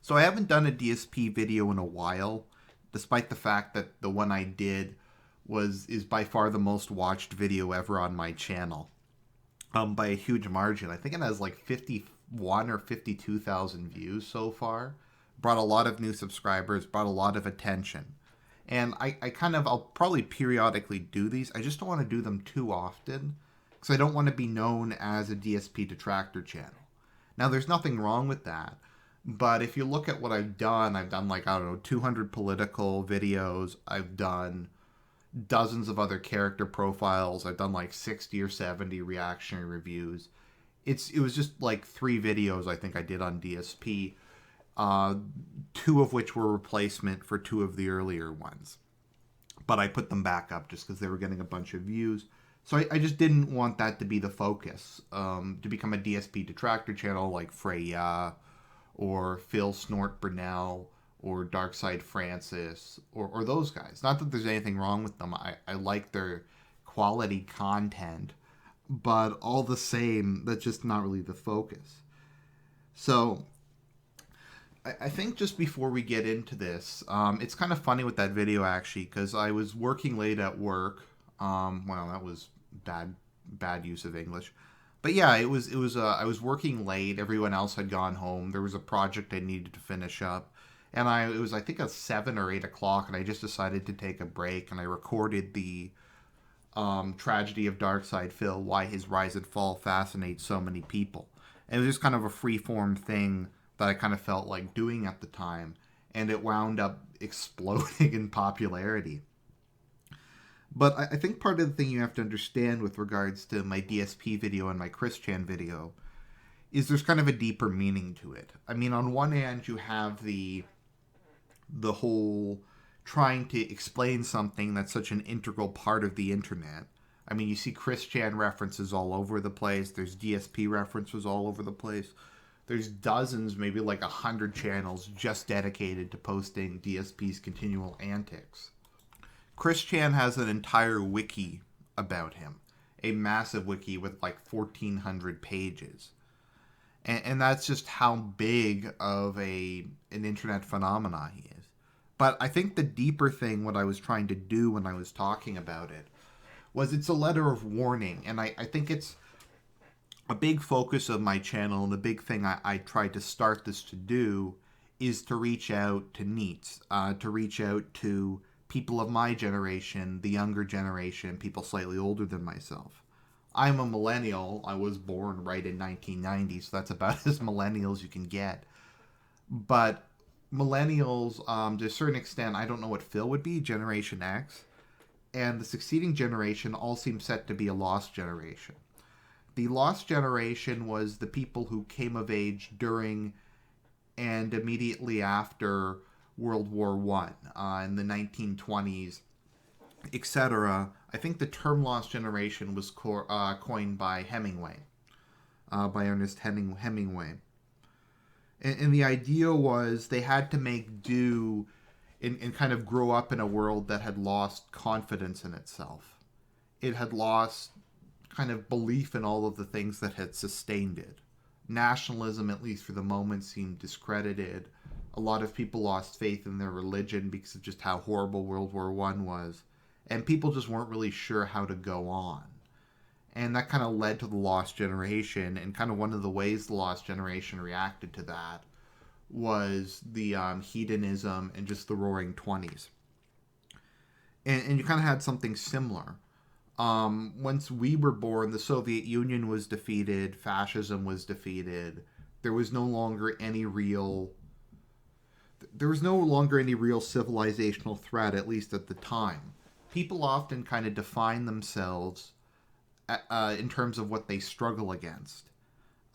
So I haven't done a DSP video in a while, despite the fact that the one I did is by far the most watched video ever on my channel, by a huge margin. I think it has like 51 or 52,000 views so far. Brought a lot of new subscribers, brought a lot of attention. And I'll probably periodically do these. I just don't want to do them too often because I don't want to be known as a DSP detractor channel. Now, there's nothing wrong with that. But if you look at what I've done like, I don't know, 200 political videos. I've done dozens of other character profiles. I've done like 60 or 70 reactionary reviews. It was just like 3 videos I think I did on DSP, 2 of which were replacement for 2 of the earlier ones. But I put them back up just because they were getting a bunch of views. So I just didn't want that to be the focus, to become a DSP detractor channel like Freya or Phil Snort Burnell or Darkside Francis or those guys. Not that there's anything wrong with them. I like their quality content, but all the same, that's just not really the focus. So I think just before we get into this, it's kind of funny with that video actually, because I was working late at work. Well, that was bad use of English. But yeah, it was. I was working late. Everyone else had gone home. There was a project I needed to finish up, and it was I think at 7 or 8 o'clock, and I just decided to take a break, and I recorded the tragedy of Darksydephil, why his rise and fall fascinates so many people. And it was just kind of a free-form thing that I kind of felt like doing at the time, and it wound up exploding in popularity. But I think part of the thing you have to understand with regards to my DSP video and my Christian video is there's kind of a deeper meaning to it. I mean, on one hand, you have the whole trying to explain something that's such an integral part of the internet. I mean, you see Christian references all over the place. There's DSP references all over the place. There's dozens, maybe like 100 channels just dedicated to posting DSP's continual antics. Christian has an entire wiki about him, a massive wiki with like 1,400 pages. And that's just how big of an internet phenomena he is. But I think the deeper thing, what I was trying to do when I was talking about it, was it's a letter of warning. And I think it's a big focus of my channel, and the big thing I tried to start this to do is to reach out to NEETs, to reach out to people of my generation, the younger generation, people slightly older than myself. I'm a millennial. I was born right in 1990, so that's about as millennial as you can get. But millennials, to a certain extent, I don't know what Phil would be, Generation X, and the succeeding generation all seem set to be a lost generation. The lost generation was the people who came of age during and immediately after World War I, in the 1920s, etc. I think the term lost generation was coined by Hemingway, by Ernest Hemingway. And the idea was they had to make do and kind of grow up in a world that had lost confidence in itself. It had lost kind of belief in all of the things that had sustained it. Nationalism, at least for the moment, seemed discredited. A lot of people lost faith in their religion because of just how horrible World War I was. And people just weren't really sure how to go on. And that kind of led to the lost generation. And kind of one of the ways the lost generation reacted to that was the hedonism and just the roaring 20s. And you kind of had something similar. Once we were born, the Soviet Union was defeated. Fascism was defeated. There was no longer any real civilizational threat, at least at the time. People often kind of define themselves in terms of what they struggle against.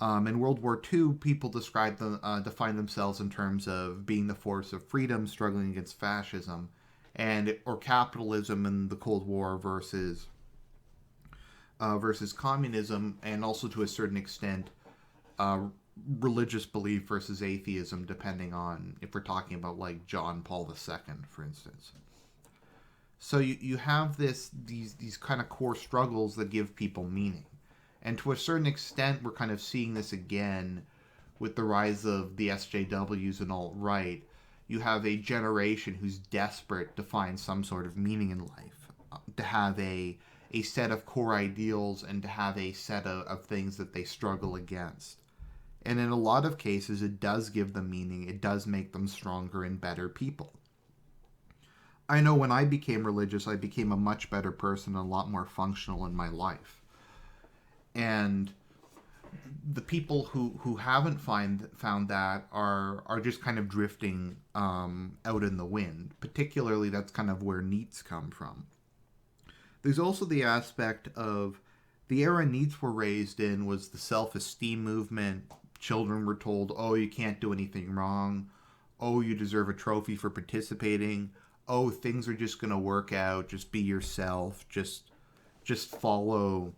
In World War II, people define themselves in terms of being the force of freedom, struggling against fascism, or capitalism in the Cold War versus communism, and also to a certain extent religious belief versus atheism, depending on if we're talking about like John Paul II, for instance. So you have these kind of core struggles that give people meaning. And to a certain extent, we're kind of seeing this again with the rise of the SJWs and alt-right, you have a generation who's desperate to find some sort of meaning in life, to have a set of core ideals and to have a set of things that they struggle against. And in a lot of cases, it does give them meaning. It does make them stronger and better people. I know when I became religious, I became a much better person and a lot more functional in my life. And the people who haven't found that are just kind of drifting out in the wind. Particularly, that's kind of where NEETs come from. There's also the aspect of the era NEETs were raised in was the self-esteem movement. Children were told, oh, you can't do anything wrong. Oh, you deserve a trophy for participating. Oh, things are just going to work out. Just be yourself. Just follow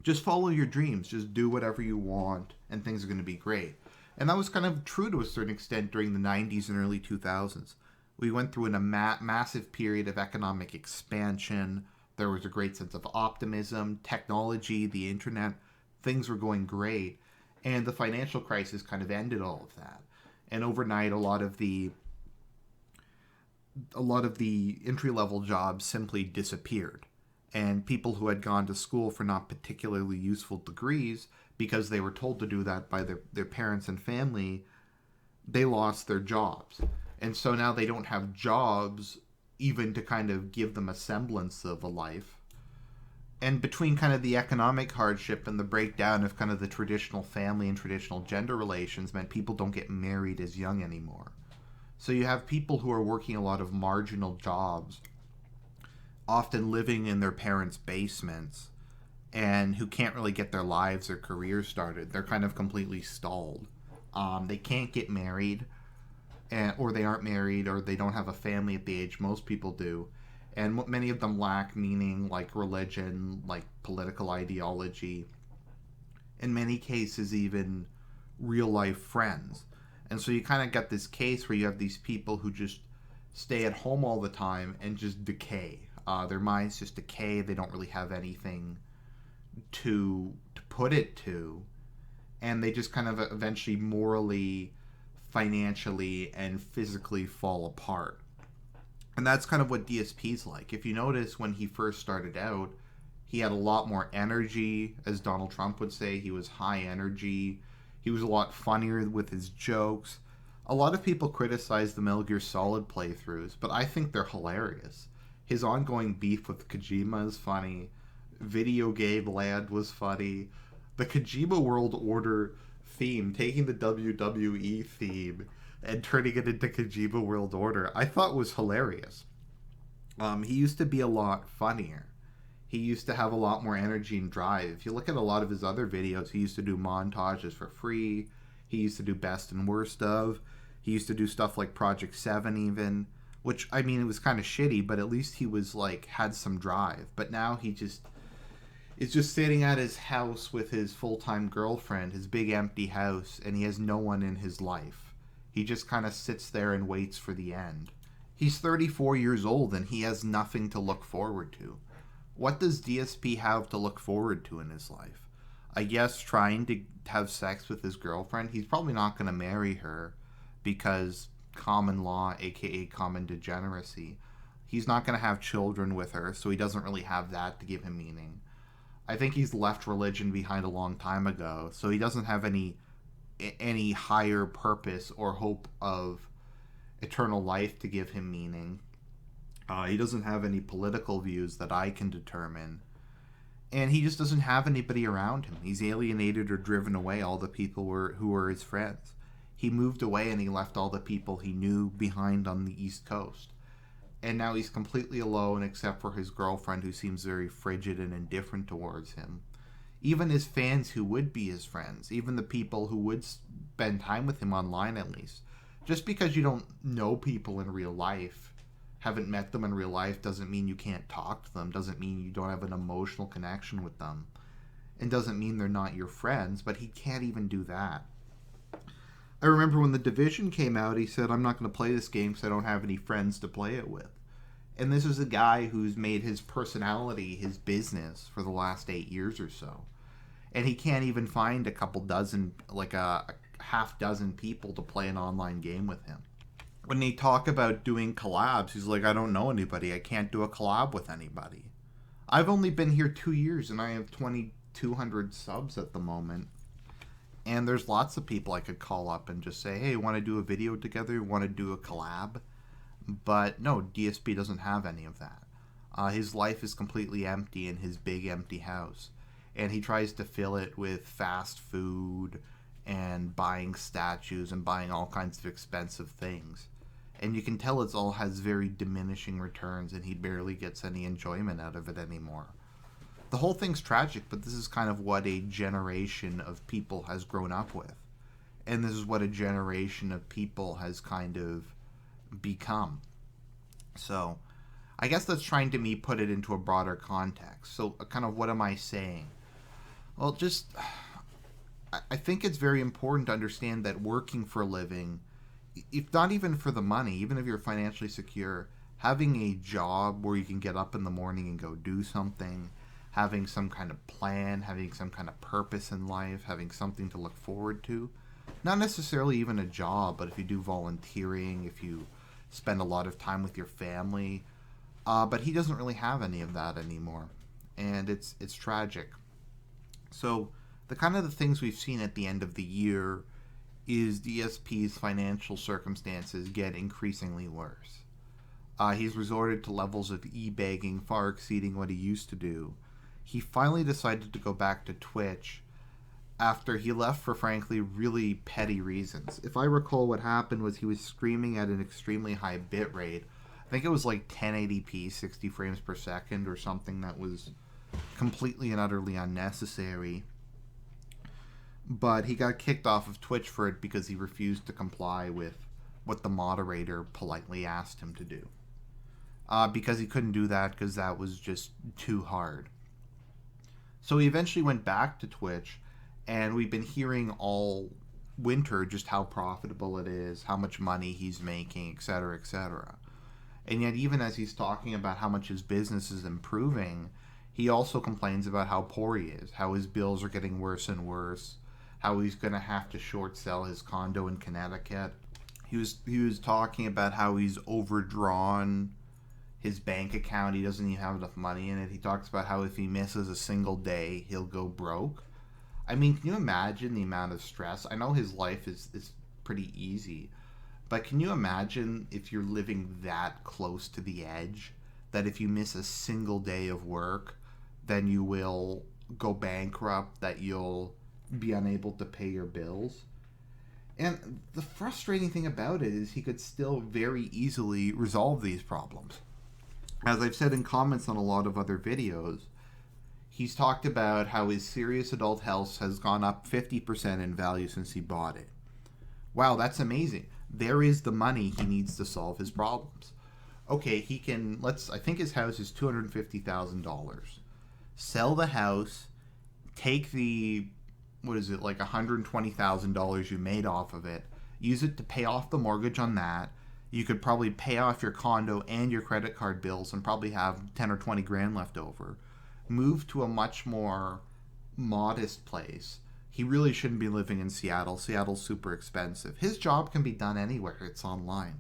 your dreams. Just do whatever you want and things are going to be great. And that was kind of true to a certain extent during the 90s and early 2000s. We went through a massive period of economic expansion. There was a great sense of optimism, technology, the internet. Things were going great. And the financial crisis kind of ended all of that. And overnight, a lot of the entry-level jobs simply disappeared. And people who had gone to school for not particularly useful degrees, because they were told to do that by their parents and family, they lost their jobs. And so now they don't have jobs even to kind of give them a semblance of a life. And between kind of the economic hardship and the breakdown of kind of the traditional family and traditional gender relations meant people don't get married as young anymore. So you have people who are working a lot of marginal jobs, often living in their parents' basements, and who can't really get their lives or careers started. They're kind of completely stalled. They can't get married, or they aren't married, or they don't have a family at the age most people do. And many of them lack meaning, like religion, like political ideology, in many cases even real-life friends. And so you kind of get this case where you have these people who just stay at home all the time and just decay. Their minds just decay. They don't really have anything to put it to. And they just kind of eventually morally, financially, and physically fall apart. And that's kind of what DSP's like. If you notice, when he first started out, he had a lot more energy, as Donald Trump would say. He was high energy. He was a lot funnier with his jokes. A lot of people criticize the Metal Gear Solid playthroughs, but I think they're hilarious. His ongoing beef with Kojima is funny. Video Game Land was funny. The Kojima World Order theme, taking the WWE theme and turning it into Kojima World Order, I thought was hilarious. He used to be a lot funnier. He used to have a lot more energy and drive. If you look at a lot of his other videos, he used to do montages for free. He used to do best and worst of. He used to do stuff like Project 7 even, which, I mean, it was kind of shitty, but at least he was like, had some drive. But now he just is just sitting at his house with his full-time girlfriend, his big empty house, and he has no one in his life. He just kind of sits there and waits for the end. He's 34 years old and he has nothing to look forward to. What does DSP have to look forward to in his life? I guess trying to have sex with his girlfriend. He's probably not going to marry her because common law, aka common degeneracy. He's not going to have children with her, so he doesn't really have that to give him meaning. I think he's left religion behind a long time ago, so he doesn't have any higher purpose or hope of eternal life to give him meaning. He doesn't have any political views that I can determine. And he just doesn't have anybody around him. He's alienated or driven away all the people who were his friends. He moved away and he left all the people he knew behind on the East Coast. And now he's completely alone except for his girlfriend, who seems very frigid and indifferent towards him. Even his fans who would be his friends, even the people who would spend time with him online at least. Just because you don't know people in real life, haven't met them in real life, doesn't mean you can't talk to them, doesn't mean you don't have an emotional connection with them, and doesn't mean they're not your friends, but he can't even do that. I remember when The Division came out, he said, I'm not going to play this game because I don't have any friends to play it with. And this is a guy who's made his personality his business for the last 8 years or so. And he can't even find a couple dozen, like a half dozen people to play an online game with him. When they talk about doing collabs, he's like, I don't know anybody. I can't do a collab with anybody. I've only been here 2 years and I have 2,200 subs at the moment. And there's lots of people I could call up and just say, hey, want to do a video together? Want to do a collab? But no, DSP doesn't have any of that. His life is completely empty in his big empty house. And he tries to fill it with fast food and buying statues and buying all kinds of expensive things. And you can tell it all has very diminishing returns, and he barely gets any enjoyment out of it anymore. The whole thing's tragic, but this is kind of what a generation of people has grown up with. And this is what a generation of people has kind of become. So, I guess that's trying to me put it into a broader context. So, kind of what am I saying? Well, I think it's very important to understand that working for a living, if not even for the money, even if you're financially secure, having a job where you can get up in the morning and go do something, having some kind of plan, having some kind of purpose in life, having something to look forward to, not necessarily even a job, but if you do volunteering, if you spend a lot of time with your family, but he doesn't really have any of that anymore, and it's tragic. So the kind of the things we've seen at the end of the year is DSP's financial circumstances get increasingly worse. He's resorted to levels of e-begging far exceeding what he used to do. He finally decided to go back to Twitch after he left for, frankly, really petty reasons. If I recall, what happened was he was streaming at an extremely high bit rate. I think it was like 1080p, 60 frames per second, or something that was completely and utterly unnecessary. But he got kicked off of Twitch for it because he refused to comply with what the moderator politely asked him to do. Because he couldn't do that because that was just too hard. So he eventually went back to Twitch, and we've been hearing all winter just how profitable it is, how much money he's making, etc., etc. And yet, even as he's talking about how much his business is improving, he also complains about how poor he is, how his bills are getting worse and worse, how he's going to have to short sell his condo in Connecticut. He was talking about how he's overdrawn his bank account. He doesn't even have enough money in it. He talks about how if he misses a single day, he'll go broke. I mean, can you imagine the amount of stress? I know his life is pretty easy, but can you imagine if you're living that close to the edge, that if you miss a single day of work, then you will go bankrupt, that you'll be unable to pay your bills? And the frustrating thing about it is he could still very easily resolve these problems. As I've said in comments on a lot of other videos, he's talked about how his serious adult house has gone up 50% in value since he bought it. Wow, that's amazing. There is the money he needs to solve his problems. Okay, he can, I think his house is $250,000. Sell the house, take the, like $120,000 you made off of it, use it to pay off the mortgage on that. You could probably pay off your condo and your credit card bills and probably have 10 or 20 grand left over. Move to a much more modest place. He really shouldn't be living in Seattle. Seattle's super expensive. His job can be done anywhere. It's online.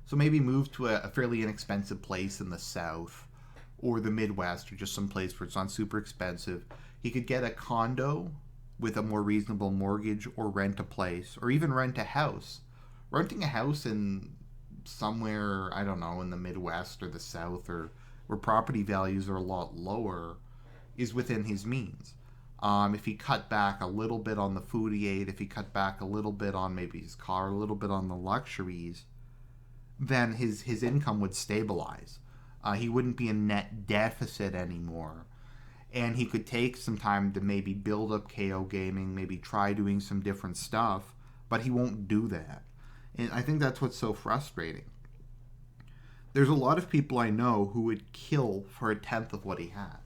So maybe move to a fairly inexpensive place in the South or the Midwest, or just some place where it's not super expensive. He could get a condo with a more reasonable mortgage, or rent a place, or even rent a house. Renting a house in somewhere, I don't know, in the Midwest or the South, or where property values are a lot lower, is within his means. If he cut back a little bit on the food he ate, if he cut back a little bit on maybe his car, a little bit on the luxuries, then his income would stabilize. He wouldn't be in net deficit anymore. And he could take some time to maybe build up KO Gaming, maybe try doing some different stuff, but he won't do that. And I think that's what's so frustrating. There's a lot of people I know who would kill for a tenth of what he had.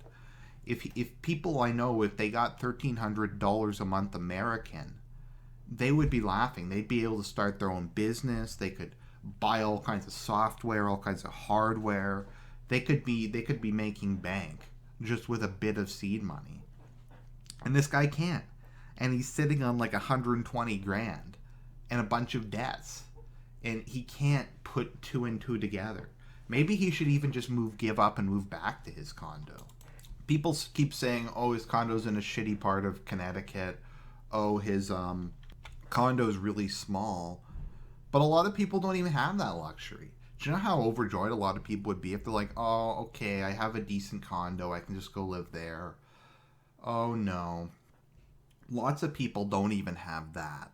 If people I know, if they got $1,300 a month American, they would be laughing. They'd be able to start their own business. They could buy all kinds of software, all kinds of hardware. They could be making bank just with a bit of seed money. And this guy can't. and he's sitting on like 120 grand and a bunch of debts, and he can't put two and two together. Maybe he should even just give up and move back to his condo. People keep saying, "Oh, his condo's in a shitty part of Connecticut. Oh, his condo's really small." But a lot of people don't even have that luxury. Do you know how overjoyed a lot of people would be if they're like, "Oh, okay, I have a decent condo. I can just go live there." Oh no. Lots of people don't even have that.